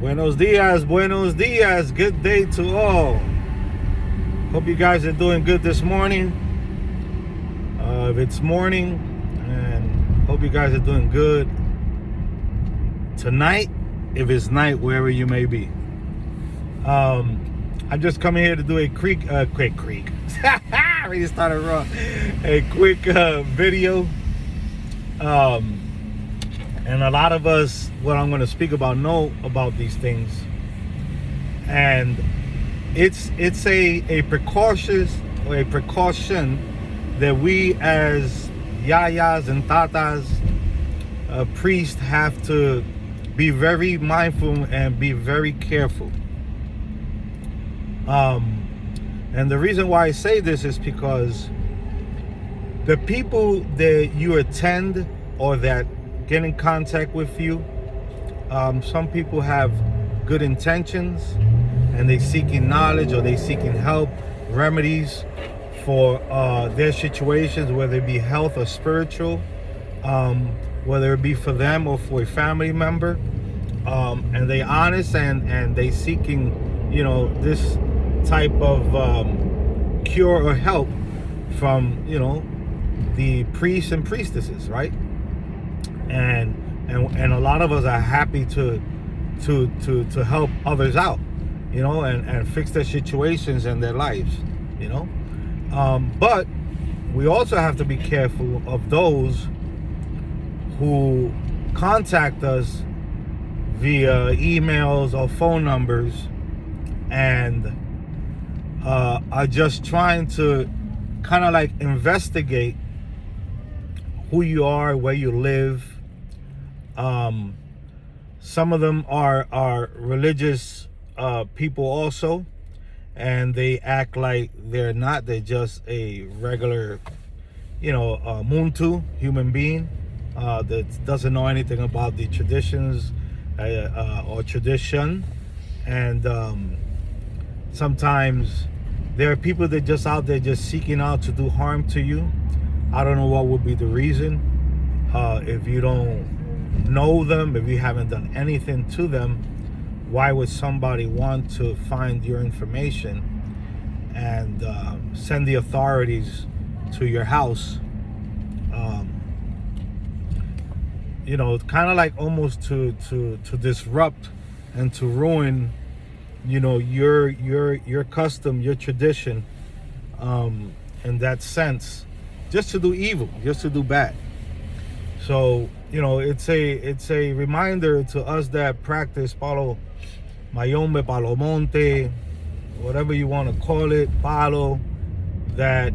Buenos dias. Good day to all. Hope you guys are doing good this morning. If it's morning, and hope you guys are doing good tonight. If it's night, wherever you may be. I'm just coming here to do a quick. I already started wrong. A quick video. And a lot of us, what I'm going to speak about, know about these things. And it's a precaution that we as yayas and tatas, priests, have to be very mindful and be very careful. And the reason why I say this is because the people that you attend or that get in contact with you, some people have good intentions and they seeking knowledge or they seeking help, remedies for their situations, whether it be health or spiritual, whether it be for them or for a family member, and they honest and they seeking, this type of cure or help from, the priests and priestesses, right? And a lot of us are happy to help others out, and fix their situations and their lives, but we also have to be careful of those who contact us via emails or phone numbers and are just trying to kind of like investigate who you are, where you live. Some of them are religious people also, and they act like they're not. They're just a regular, muntu, human being that doesn't know anything about the traditions or tradition. And sometimes there are people that just out there just seeking out to do harm to you. I don't know what would be the reason. If you don't know them, if you haven't done anything to them, why would somebody want to find your information and send the authorities to your house? Kind of like almost to disrupt and to ruin, your custom, your tradition, in that sense, just to do evil, just to do bad. So, it's a reminder to us that practice Palo Mayombe, Palo Monte, whatever you want to call it, Palo, that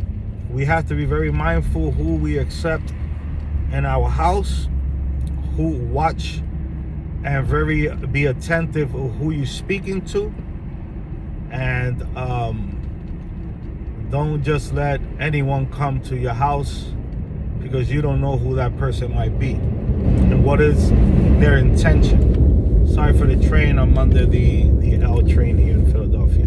we have to be very mindful who we accept in our house, who watch, and be attentive of who you're speaking to, and don't just let anyone come to your house, because you don't know who that person might be and what is their intention. Sorry for the train. I'm under the L train here in Philadelphia.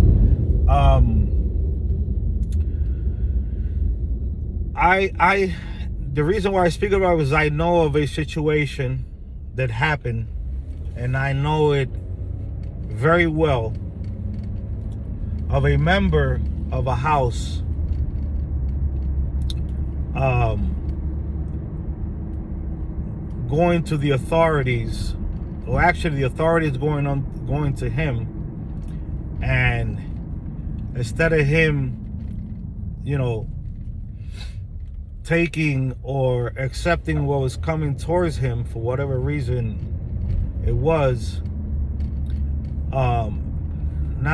The reason why I speak about it is I know of a situation that happened, and I know it very well, of a member of a house going to the authorities, or actually the authorities going to him, and instead of him, taking or accepting what was coming towards him for whatever reason it was, not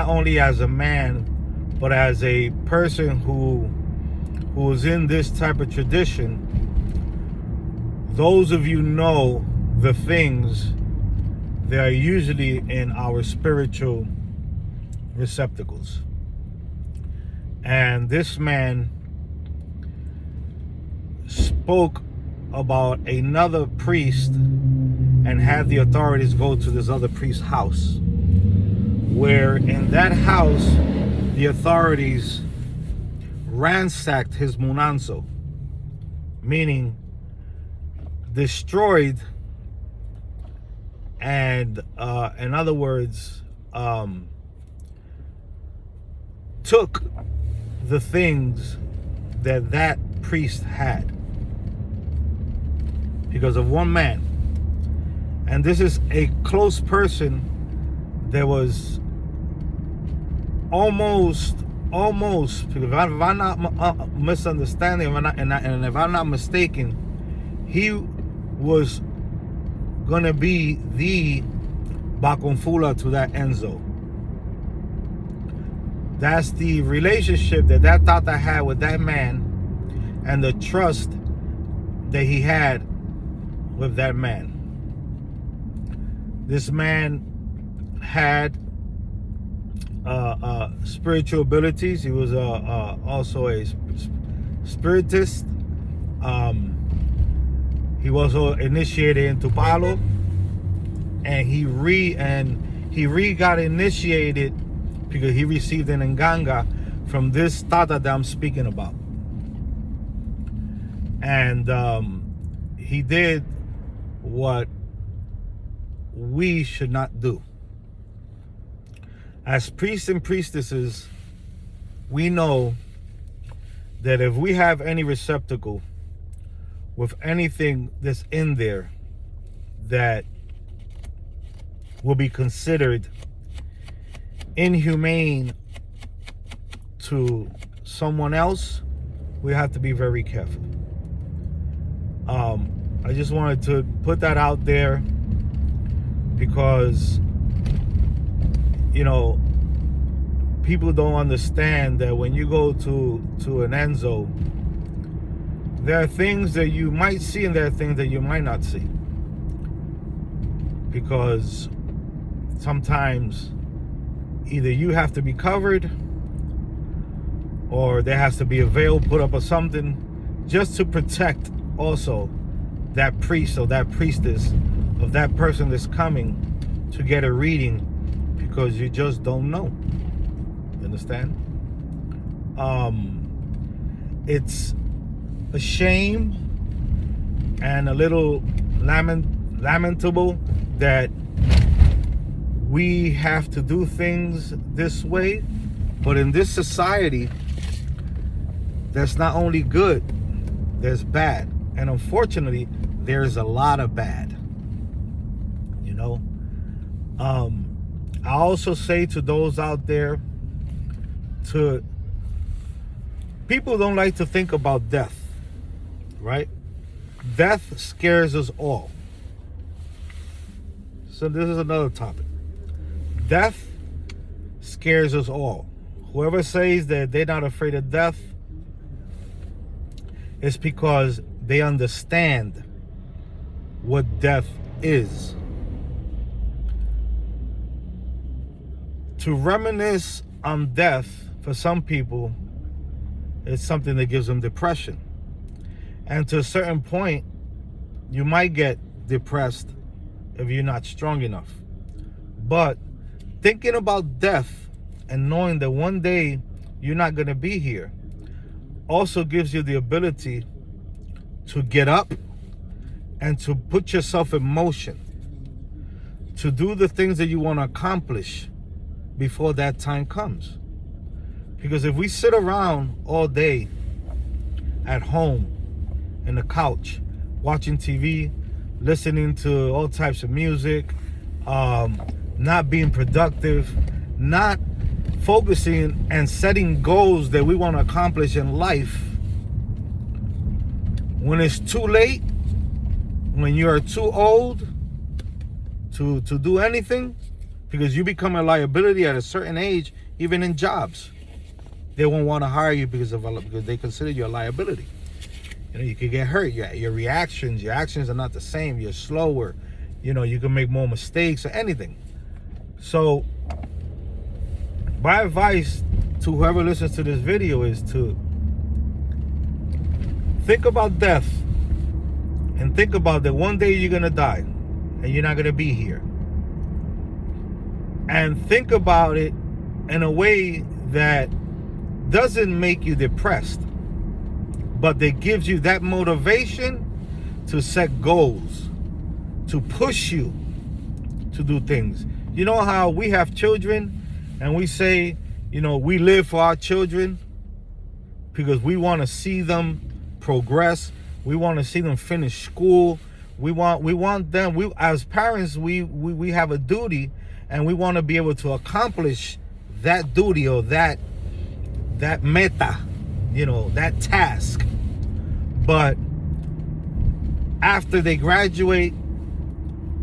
only as a man, but as a person who was in this type of tradition. Those of you know the things that are usually in our spiritual receptacles. And this man spoke about another priest and had the authorities go to this other priest's house, where in that house the authorities ransacked his munanso, meaning destroyed and in other words, took the things that priest had because of one man. And this is a close person that was almost, because if I'm not misunderstanding, and if I'm not mistaken, he was gonna be the Bakonfula to that Enzo. That's the relationship that Tata had with that man, and the trust that he had with that man. This man had spiritual abilities. He was also a spiritist. He was also initiated into Palo, and he got initiated because he received an nganga from this Tata that I'm speaking about. And he did what we should not do. As priests and priestesses, we know that if we have any receptacle with anything that's in there that will be considered inhumane to someone else, we have to be very careful. I just wanted to put that out there because, you know, people don't understand that when you go to an Enzo, there are things that you might see and there are things that you might not see. Because sometimes either you have to be covered or there has to be a veil put up or something just to protect also that priest or that priestess of that person that's coming to get a reading, because you just don't know. You understand? It's a shame and a little lamentable that we have to do things this way, but in this society, that's not only good, there's bad. And unfortunately, there's a lot of bad, you know. I also say to those out there, people don't like to think about death, right? Death scares us all. So this is another topic. Death scares us all. Whoever says that they're not afraid of death, it's because they understand what death is. To reminisce on death for some people is something that gives them depression. And to a certain point, you might get depressed if you're not strong enough. But thinking about death and knowing that one day you're not going to be here also gives you the ability to get up and to put yourself in motion, to do the things that you want to accomplish before that time comes. Because if we sit around all day at home in the couch watching TV, listening to all types of music, not being productive, not focusing and setting goals that we want to accomplish in life, when it's too late, when you are too old to do anything, because you become a liability at a certain age, even in jobs, they won't want to hire you because they consider you a liability. You know, you could get hurt. Your actions are not the same. You're slower. You know, you can make more mistakes or anything. So my advice to whoever listens to this video is to think about death and think about that one day you're going to die and you're not going to be here. And think about it in a way that doesn't make you depressed, but that gives you that motivation to set goals, to push you to do things. You know how we have children and we say, we live for our children because we want to see them progress. We want to see them finish school. We want them. We as parents, we have a duty, and we want to be able to accomplish that duty or that meta, that task. But after they graduate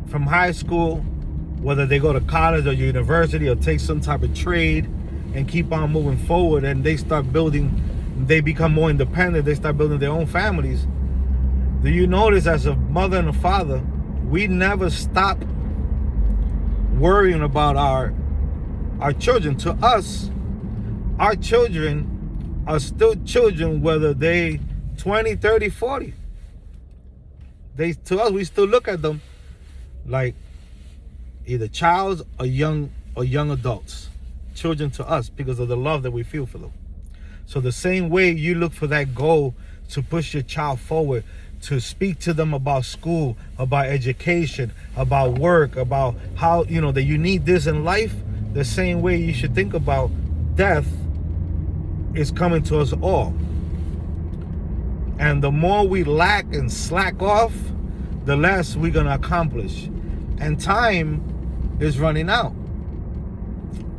from high school, whether they go to college or university or take some type of trade and keep on moving forward, and they become more independent, they start building their own families. Do you notice, as a mother and a father, we never stop worrying about our children? To us, our children are still children, whether they 20, 30, 40. To us, we still look at them like either childs or young adults. Children to us, because of the love that we feel for them. So the same way you look for that goal to push your child forward, to speak to them about school, about education, about work, about how, that you need this in life, the same way you should think about death is coming to us all. And the more we lack and slack off, the less we're going to accomplish. And time is running out.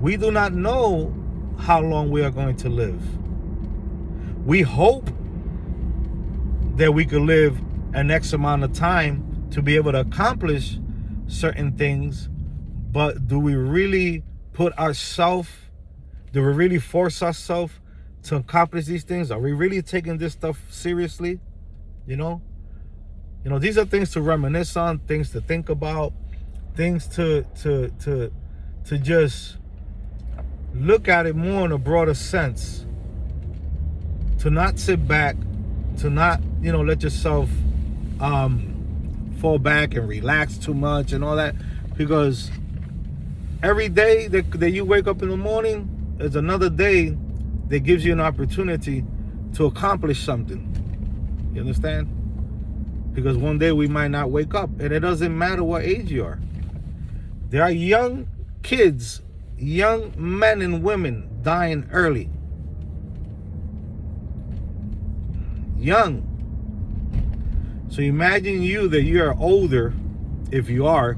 We do not know how long we are going to live. We hope that we could live an X amount of time to be able to accomplish certain things, but do we really force ourselves to accomplish these things? Are we really taking this stuff seriously? These are things to reminisce on, things to think about, things to just look at it more in a broader sense, to not sit back, to not, let yourself fall back and relax too much and all that, because every day that you wake up in the morning is another day that gives you an opportunity to accomplish something. You understand? Because one day we might not wake up, and it doesn't matter what age you are. There are young kids, young men and women dying early. Young. So imagine that you are older, if you are,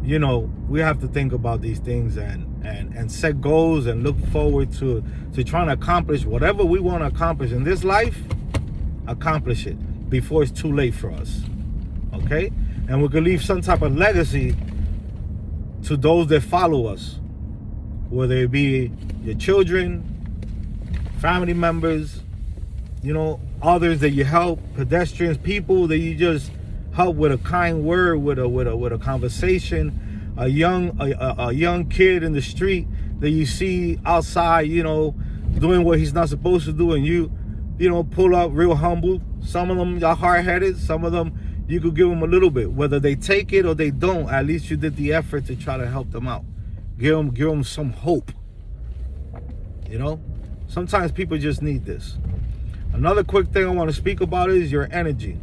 we have to think about these things and set goals and look forward to trying to accomplish whatever we want to accomplish in this life. Accomplish it before it's too late for us. Okay? And we can leave some type of legacy to those that follow us, whether it be your children, family members, others that you help, pedestrians, people that you just help with a kind word, with a conversation, a young kid in the street that you see outside, doing what he's not supposed to do, and you pull up real humble. Some of them are hard-headed, some of them you could give them a little bit. Whether they take it or they don't, at least you did the effort to try to help them out. Give them some hope. Sometimes people just need this. Another quick thing I want to speak about is your energy.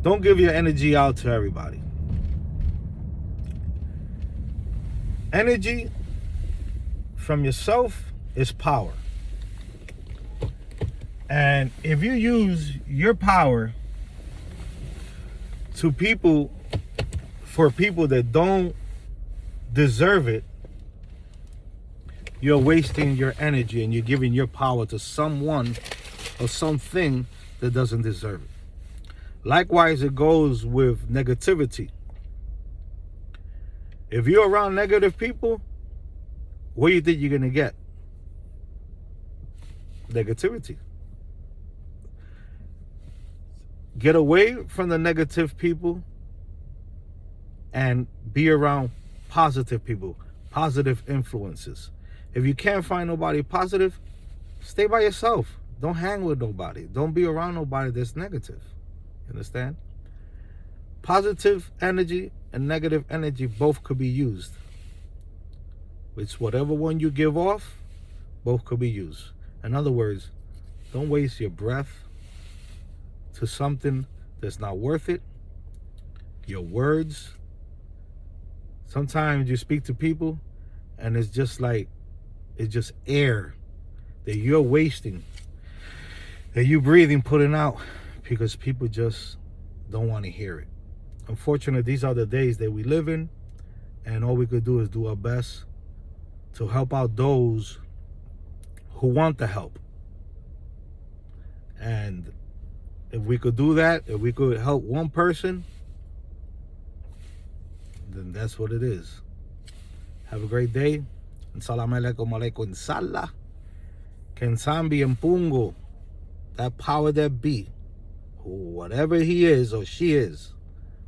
Don't give your energy out to everybody. Energy from yourself is power. And if you use your power for people that don't deserve it, you're wasting your energy and you're giving your power to someone or something that doesn't deserve it. Likewise, it goes with negativity. If you're around negative people, what do you think you're going to get? Negativity. Get away from the negative people and be around positive people, positive influences. If you can't find nobody positive, stay by yourself. Don't hang with nobody. Don't be around nobody that's negative. You understand? Positive energy and negative energy both could be used. It's whatever one you give off, both could be used. In other words, don't waste your breath to something that's not worth it. your words. Sometimes you speak to people and it's just like, it's just air that you're wasting, that you're breathing, putting out, because people just don't want to hear it. Unfortunately, these are the days that we live in, and all we could do is do our best to help out those who want the help. And if we could do that, if we could help one person, then that's what it is. Have a great day. And salam alaikum alaikum inshallah. Kensambi and Pungo, that power that be, whatever he is or she is,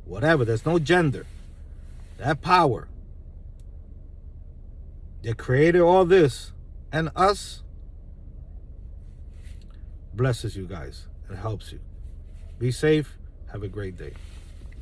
whatever, there's no gender. That power that created all this and us blesses you guys and helps you. Be safe. Have a great day.